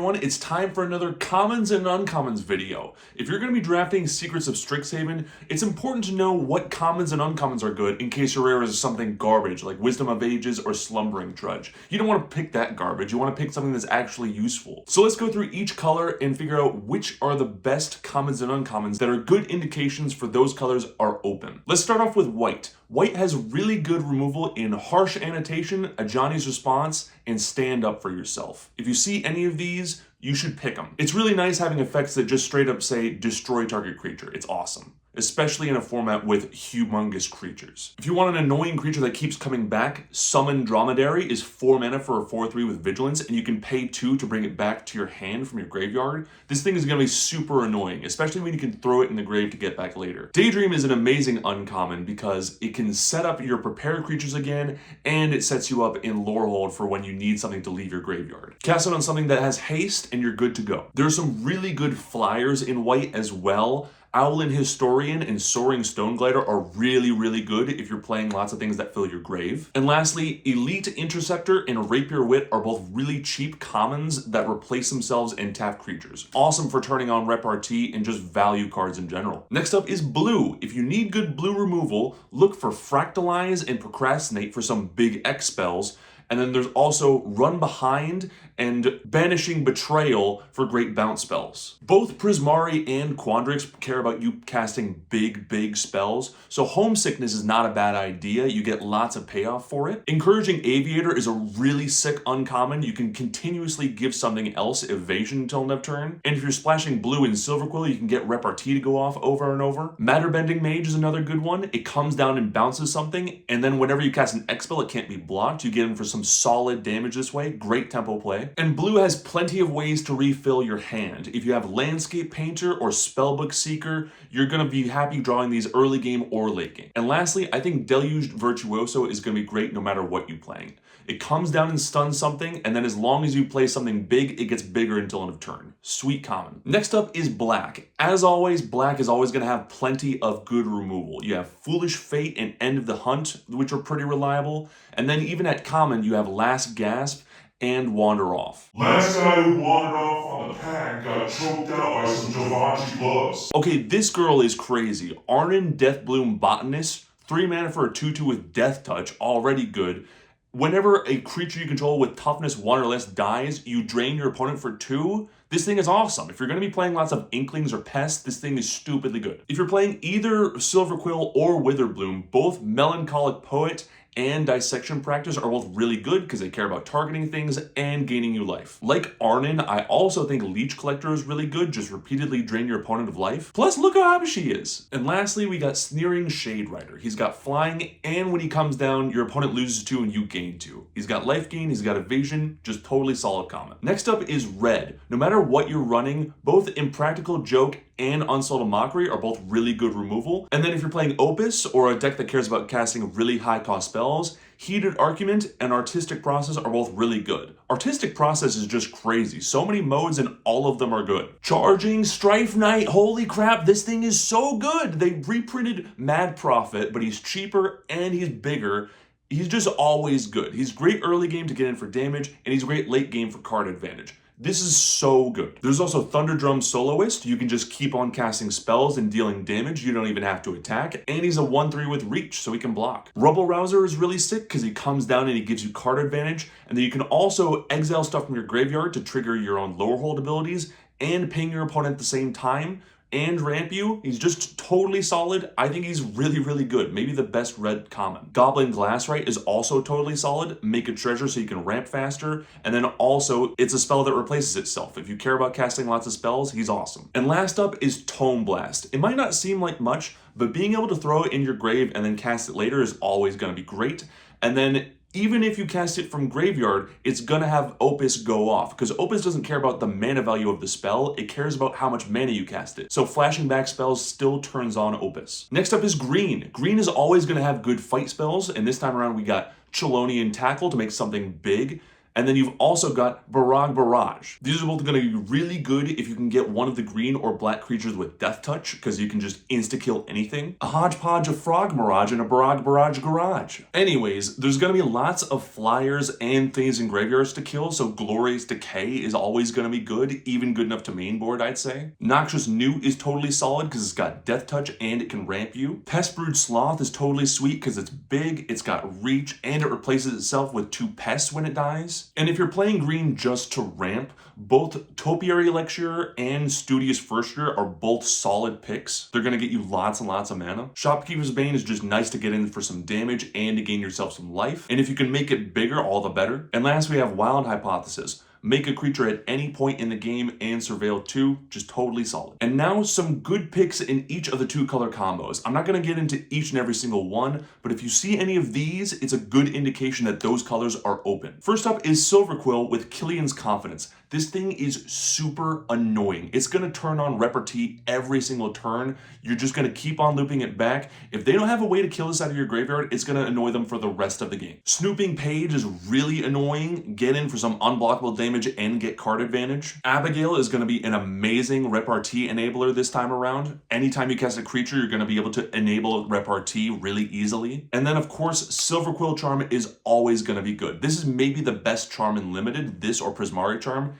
everyone, it's time for another commons and uncommons video. If you're going to be drafting Secrets of Strixhaven, it's important to know what commons and uncommons are good in case your rare is something garbage like Wisdom of Ages or Slumbering Trudge. You don't want to pick that garbage, you want to pick something that's actually useful. So let's go through each color and figure out which are the best commons and uncommons that are good indications for those colors are open. Let's start off with white. White has really good removal in Harsh Annotation, a Johnny's Response, and Stand Up for Yourself. If you see any of these, you should pick them. It's really nice having effects that just straight up say, destroy target creature. It's awesome. Especially in a format with humongous creatures. If you want an annoying creature that keeps coming back, Summon Dromedary is 4 mana for a 4/3 with Vigilance, and you can pay 2 to bring it back to your hand from your graveyard. This thing is going to be super annoying, especially when you can throw it in the grave to get back later. Daydream is an amazing uncommon because it can set up your prepared creatures again, and it sets you up in Lorehold for when you need something to leave your graveyard. Cast it on something that has haste, and you're good to go. There are some really good flyers in white as well. Owlin Historian and Soaring Stoneglider are really good if you're playing lots of things that fill your grave. And lastly, Elite Interceptor and Rapier Wit are both really cheap commons that replace themselves in tapped creatures. Awesome for turning on Rep RT and just value cards in general. Next up is blue. If you need good blue removal, look for Fractalize and Procrastinate for some big X spells. And then there's also Run Behind and Banishing Betrayal for great bounce spells. Both Prismari and Quandrix care about you casting big spells, so Homesickness is not a bad idea. You get lots of payoff for it. Encouraging Aviator is a really sick uncommon. You can continuously give something else evasion until end of turn. And if you're splashing blue in Silverquill, you can get Rep RT to go off over and over. Matterbending Mage is another good one. It comes down and bounces something, and then whenever you cast an X spell, it can't be blocked. You get in for some solid damage this way. Great tempo play. And blue has plenty of ways to refill your hand. If you have Landscape Painter or Spellbook Seeker, you're going to be happy drawing these early game or late game. And lastly, I think Deluged Virtuoso is going to be great no matter what you're playing. It comes down and stuns something, and then as long as you play something big, it gets bigger until end of turn. Sweet common. Next up is black. As always, black is always going to have plenty of good removal. You have Foolish Fate and End of the Hunt, which are pretty reliable. And then even at common, you have Last Gasp and Wander Off. Last guy who wandered off on the pack got choked out by some Givenchy gloves. Okay, this girl is crazy. Arnon Deathbloom Botanist, 3 mana for a 2/2 with Death Touch, already good. Whenever a creature you control with toughness 1 or less dies, you drain your opponent for 2. This thing is awesome. If you're going to be playing lots of Inklings or Pests, this thing is stupidly good. If you're playing either Silverquill or Witherbloom, both Melancholic Poet and Dissection Practice are both really good because they care about targeting things and gaining you life. Like Arnon, I also think Leech Collector is really good, just repeatedly drain your opponent of life. Plus, look how happy she is. And lastly, we got Sneering Shade Rider. He's got flying, and when he comes down, your opponent loses 2 and you gain 2. He's got life gain, he's got evasion, just totally solid common. Next up is red. No matter what you're running, both Impractical Joke and Unsullied Mockery are both really good removal. And then if you're playing Opus or a deck that cares about casting really high cost spells, Heated Argument and Artistic Process are both really good. Artistic Process is just crazy. So many modes and all of them are good. Charging Strife Knight, holy crap, this thing is so good. They reprinted Mad Prophet, but he's cheaper and he's bigger. He's just always good. He's great early game to get in for damage, and he's great late game for card advantage. This is so good. There's also Thunderdrum Soloist. You can just keep on casting spells and dealing damage. You don't even have to attack. And he's a 1/3 with reach, so he can block. Rubble Rouser is really sick because he comes down and he gives you card advantage. And then you can also exile stuff from your graveyard to trigger your own lower hold abilities and ping your opponent at the same time and ramp you. He's just totally solid. I think he's really good. Maybe the best red common. Goblin Glassright is also totally solid. Make a treasure so you can ramp faster. And then also, it's a spell that replaces itself. If you care about casting lots of spells, he's awesome. And last up is Tome Blast. It might not seem like much, but being able to throw it in your grave and then cast it later is always going to be great. And then even if you cast it from graveyard, it's gonna have Opus go off, because Opus doesn't care about the mana value of the spell, it cares about how much mana you cast it. So flashing back spells still turns on Opus. Next up is green. Green is always gonna have good fight spells, and this time around we got Chelonian Tackle to make something big. And then you've also got Barrage. These are both going to be really good if you can get one of the green or black creatures with Death Touch, because you can just insta-kill anything. A hodgepodge of Frog Mirage and a Barrage Garage. Anyways, there's going to be lots of flyers and things in graveyards to kill, so Glorious Decay is always going to be good, even good enough to main board, I'd say. Noxious Newt is totally solid because it's got Death Touch and it can ramp you. Pestbrood Sloth is totally sweet because it's big, it's got reach, and it replaces itself with 2 pests when it dies. And if you're playing green just to ramp, both Topiary Lecturer and Studious First Year are both solid picks. They're going to get you lots and lots of mana. Shopkeeper's Bane is just nice to get in for some damage and to gain yourself some life. And if you can make it bigger, all the better. And last, we have Wild Hypothesis. Make a creature at any point in the game and surveil 2, just totally solid. And now some good picks in each of the 2 color combos. I'm not going to get into each and every single one, but if you see any of these, it's a good indication that those colors are open. First up is Silverquill with Killian's Confidence. This thing is super annoying. It's going to turn on Repartee every single turn. You're just going to keep on looping it back. If they don't have a way to kill this out of your graveyard, it's going to annoy them for the rest of the game. Snooping Page is really annoying. Get in for some unblockable damage and get card advantage. Abigail is going to be an amazing Repartee enabler this time around. Anytime you cast a creature, you're going to be able to enable Repartee really easily. And then, of course, Silverquill Charm is always going to be good. This is maybe the best charm in Limited, this or Prismari Charm.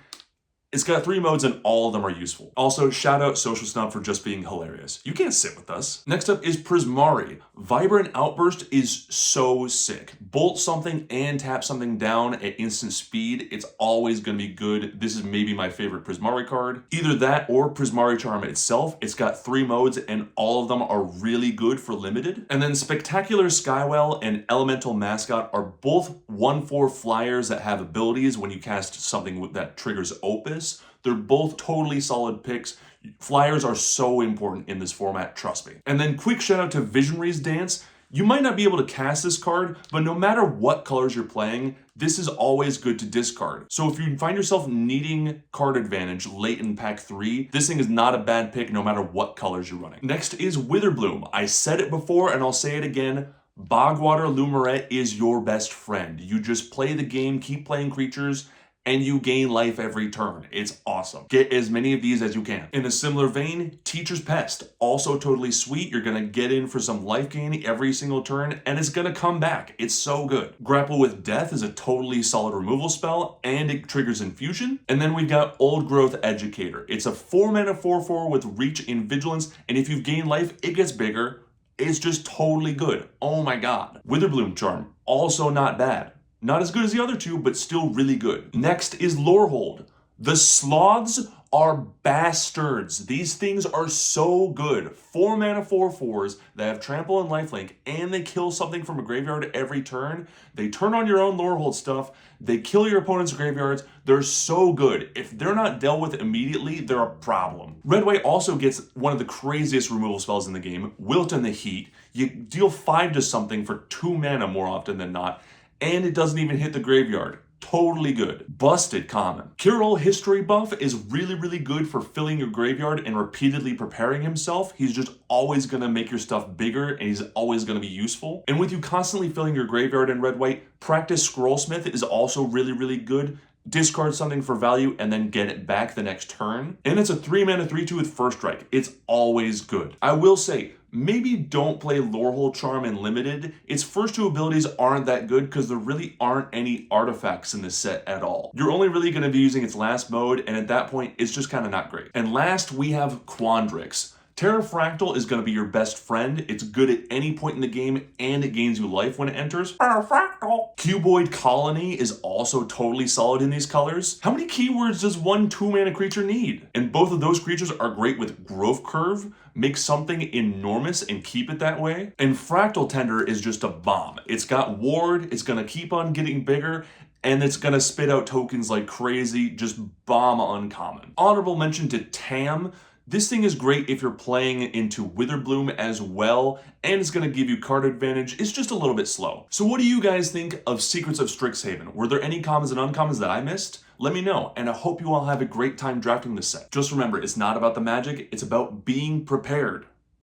It's got 3 modes and all of them are useful. Also, shout out Social Snub for just being hilarious. You can't sit with us. Next up is Prismari. Vibrant Outburst is so sick. Bolt something and tap something down at instant speed. It's always going to be good. This is maybe my favorite Prismari card. Either that or Prismari Charm itself. It's got 3 modes and all of them are really good for Limited. And then Spectacular Skywell and Elemental Mascot are both 1/4 flyers that have abilities when you cast something that triggers Opus. They're both totally solid picks. Flyers are so important in this format, trust me. And then quick shout out to Visionary's Dance. You might not be able to cast this card, but no matter what colors you're playing, this is always good to discard. So if you find yourself needing card advantage late in pack 3, this thing is not a bad pick no matter what colors you're running. Next is Witherbloom. I said it before and I'll say it again. Bogwater Lumerette is your best friend. You just play the game, keep playing creatures, and you gain life every turn. It's awesome. Get as many of these as you can. In a similar vein, Teacher's Pest, also totally sweet. You're gonna get in for some life gain every single turn, and it's gonna come back. It's so good. Grapple with Death is a totally solid removal spell, and it triggers Infusion. And then we've got Old Growth Educator. It's a 4-mana 4/4 with Reach and Vigilance, and if you've gained life, it gets bigger. It's just totally good. Oh my god. Witherbloom Charm, also not bad. Not as good as the other 2, but still really good. Next is Lorehold. The Sloths are bastards. These things are so good. 4-mana 4/4s that have Trample and Lifelink, and they kill something from a graveyard every turn. They turn on your own Lorehold stuff. They kill your opponent's graveyards. They're so good. If they're not dealt with immediately, they're a problem. Red White also gets one of the craziest removal spells in the game, Wilt in the Heat. You deal 5 to something for 2 mana more often than not, and it doesn't even hit the graveyard. Totally good. Busted common. Kirill History Buff is really, really good for filling your graveyard and repeatedly preparing himself. He's just always going to make your stuff bigger and he's always going to be useful. And with you constantly filling your graveyard in Red-White, Practice Scrollsmith is also really, really good. Discard something for value and then get it back the next turn. And it's a 3-mana 3/2 with First Strike. It's always good. I will say, maybe don't play Lorehold Charm in Limited. Its first 2 abilities aren't that good because there really aren't any artifacts in this set at all. You're only really going to be using its last mode, and at that point, it's just kind of not great. And last, we have Quandrix. Terrafractal is going to be your best friend. It's good at any point in the game, and it gains you life when it enters. Terrafractal. Cuboid Colony is also totally solid in these colors. How many keywords does one 2-mana creature need? And both of those creatures are great with Growth Curve. Make something enormous and keep it that way. And Fractal Tender is just a bomb. It's got Ward, it's going to keep on getting bigger, and it's going to spit out tokens like crazy, just bomb uncommon. Honorable mention to Tam. This thing is great if you're playing into Witherbloom as well, and it's going to give you card advantage. It's just a little bit slow. So what do you guys think of Secrets of Strixhaven? Were there any commons and uncommons that I missed? Let me know, and I hope you all have a great time drafting this set. Just remember, it's not about the magic, it's about being prepared.